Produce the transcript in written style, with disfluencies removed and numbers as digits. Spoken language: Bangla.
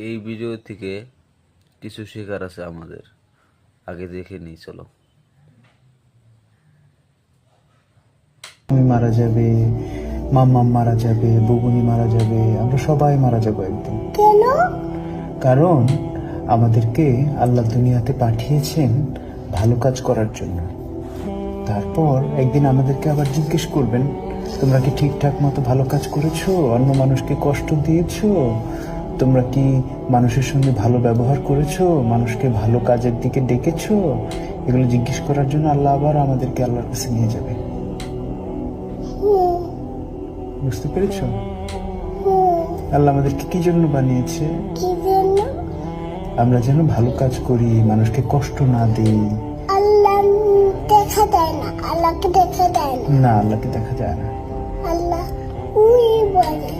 এই ভিডিও থেকে কিছু শেখার আছে আমাদের, আগে দেখে নিই চলো। তুমি মারা যাবে, মাম্মাম মারা যাবে, বুবুনি মারা যাবে, আমরা সবাই মারা যাবো একদিন। কেন? কারণ আমাদেরকে আল্লাহ দুনিয়াতে পাঠিয়েছেন ভালো কাজ করার জন্য। তারপর একদিন আমাদেরকে আবার জিজ্ঞেস করবেন, তোমরা কি ঠিকঠাক মতো ভালো কাজ করেছো? অন্য মানুষকে কষ্ট দিয়েছো? তোমরা কি মানুষের সঙ্গে ভালো ব্যবহার করেছো? মানুষকে ভালো কাজের দিকে ডেকেছো? এগুলো জিজ্ঞেস করার জন্য আল্লাহ আবার আমাদেরকে আল্লাহর কাছে নিয়ে যাবে। বুঝতে পেরেছো? আল্লাহ আমাদেরকে কি জন্য বানিয়েছে? কি জন্য? আমরা যেন ভালো কাজ করি, মানুষকে কষ্ট না দিই। আল্লাহ দেখা দেয় না, আল্লাহকে দেখা দেয় না। না, আল্লাহকে দেখা যায় না। আল্লাহ বলে